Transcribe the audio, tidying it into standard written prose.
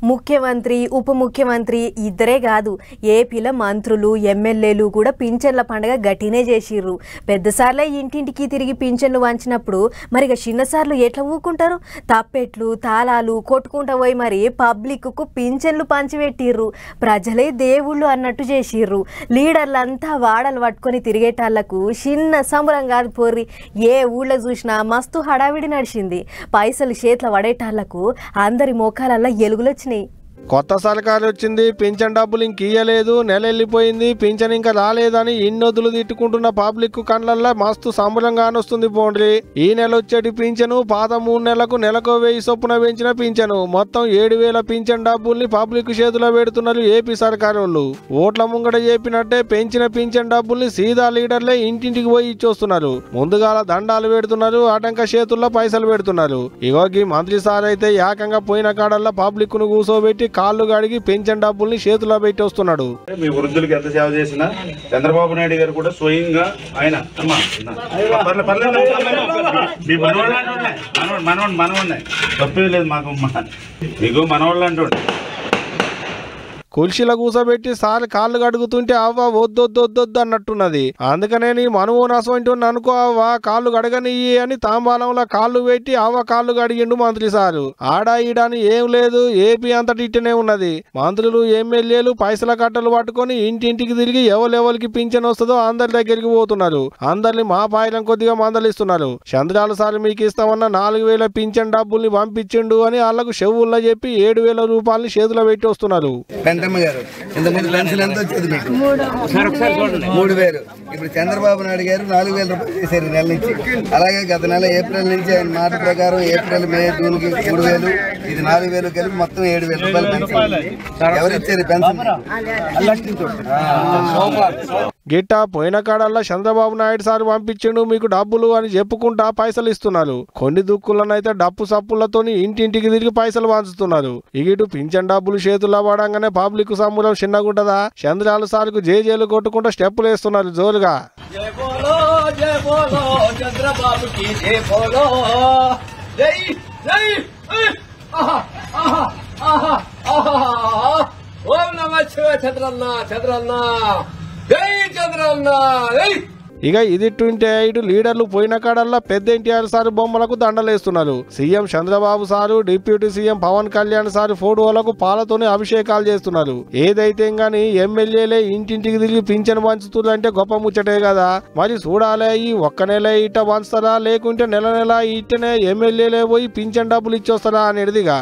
ముఖ్యమంత్రి ఉప ముఖ్యమంత్రి ఇద్దరే కాదు ఏపీల మంత్రులు ఎమ్మెల్యేలు కూడా పింఛన్ల పండుగ గట్టినే చేసిర్రు. పెద్దసార్లే ఇంటింటికి తిరిగి పింఛన్లు వంచినప్పుడు మరిగా చిన్నసార్లు ఎట్లా ఊకుంటారు? తప్పెట్లు తాళాలు కొట్టుకుంటా పోయి మరి పబ్లిక్కు పింఛన్లు పంచిపెట్టిర్రు. ప్రజలే దేవుళ్ళు అన్నట్టు చేసిర్రు. లీడర్లంతా వాడలు పట్టుకొని తిరిగేటాళ్లకు చిన్న సంబరం కాదు పోర్రి. ఏ ఊళ్ళో చూసినా మస్తు హడావిడి నడిచింది. పైసలు చేతుల పడేటాళ్లకు అందరి మోకాలల్లో ఎలుగులొచ్చినాయి. కొత్త సర్కారు వచ్చింది, పింఛన్ డబ్బులు ఇంక ఇయ్యలేదు, నెల వెళ్ళిపోయింది, పింఛన్ ఇంకా రాలేదని ఇన్నొద్దులు తిట్టుకుంటున్న పబ్లిక్ కండ్లల్లో మస్తు సంబరంగా వస్తుంది. పోండ్రి ఈ నెల వచ్చేటి పింఛను పాత 3 నెలలకు నెలకు 1000 చొప్పున పెంచిన పింఛను మొత్తం 7000 పింఛన్ డబ్బుల్ని పబ్లిక్ చేతిలో పెడుతున్నారు ఏపీ సర్కారు వాళ్ళు. ఓట్ల ముంగట చెప్పినట్టే పెంచిన పింఛన్ డబ్బుల్ని సీదా లీడర్లే ఇంటింటికి పోయి ఇచ్చొస్తున్నారు. ముందుగాల దండాలు పెడుతున్నారు, ఆటంక చేతుల్లో పైసలు పెడుతున్నారు. ఇగోకి మంత్రి సార్ అయితే ఏకంగా పోయిన కాడల్లో పబ్లిక్ ను కూర్చోబెట్టి కాళ్ళు గడిగి పెన్షన్ డబ్బుల్ని చేతిలో పెట్టి వస్తున్నాడు. మీ వృద్ధులకు ఎంత సేవ చేసినా చంద్రబాబు నాయుడు గారు కూడా స్వయంగా ఆయన మనవాడిని తప్పే లేదు మాకు, మీకు మనవాళ్ళు అంటుండే కుల్షిలో కూసబెట్టి సార్ కాళ్ళు గడుగుతుంటే అవ్వ వద్దొద్దొద్దొద్దు అన్నట్టున్నది. అందుకనే నీ మనవు నసంటున్నా అనుకో అవ్వ కాళ్ళు గడగనియ్యి అని తాంబాలంలో కాళ్ళు పెట్టి అవ్వ కాళ్ళు గడిగిండు మంత్రి సారు. ఆడా ఈడాని ఏం లేదు, ఏపీ అంతటి ఇట్టనే ఉన్నది. మంత్రులు ఎమ్మెల్యేలు పైసల కట్టలు పట్టుకొని ఇంటింటికి తిరిగి ఎవరెవరికి పింఛన్ వస్తుందో అందరి దగ్గరికి పోతున్నారు. అందరిని మా పాయలం కొద్దిగా మందలిస్తున్నారు. చంద్రాలు సార్ మీకు ఇస్తామన్న 4000 పింఛన్ డబ్బుల్ని పంపించిండు అని వాళ్ళకు చెవుల్లో చెప్పి 7000 రూపాయలని చేతిలో పెట్టి వస్తున్నారు. గారు ఇంతకుముందు పెన్షన్ ఎంత వచ్చేది మీకు? 3000. ఇప్పుడు చంద్రబాబు నాయుడు గారు 4000 రూపాయలు చేశారు నెల నుంచి. అలాగే గత నెల ఏప్రిల్ నుంచి ఆయన మాట ప్రకారం ఏప్రిల్ మే జూన్ కి 3000, ఇది 4000 కలిపి మొత్తం 7000 రూపాయలు పెన్షన్. ఎవరిచ్చారు పెన్షన్? గిట్టా పోయిన కాడల్లా చంద్రబాబు నాయుడు సార్ పంపించిండు మీకు డబ్బులు అని చెప్పుకుంటా పైసలు ఇస్తున్నారు. కొన్ని దుక్కులనైతే డప్పు సప్పులతోని ఇంటింటికి తిరిగి పైసలు పంచుతున్నారు. ఇటు పింఛన్ డబ్బులు చేతుల్లో పడంగానే పబ్లిక్ సమ్మురం చిన్నగుంటదా? చంద్రాలు సార్కు జేజేలు కొట్టుకుంటా స్టెప్పులు వేస్తున్నారు జోరుగా. ఓం నమః శివాయ చంద్రన్న చంద్రన్న జై చంద్రన్న జై. ఇక ఇదిట్టుంటే ఇటు లీడర్లు పోయిన కాడల్లా పెద్ద ఎన్టీఆర్ సార్ బొమ్మలకు దండలేస్తున్నారు. CM Chandrababu sir, deputy CM Pawan Kalyan sir ఫోటోలకు పాలతోనే అభిషేకాలు చేస్తున్నారు. ఏదైతే గానీ ఎమ్మెల్యేలే ఇంటింటికి తిరిగి పింఛన్ పంచుతుందంటే గొప్ప ముచ్చటే కదా. మరి చూడాలే ఈ ఒక్క నెల ఇట్ట పంచుతారా లేకుంటే నెల నెల ఇట్టనే ఎమ్మెల్యేలే పోయి పింఛన్ డబ్బులు ఇచ్చొస్తారా అనేదిగా.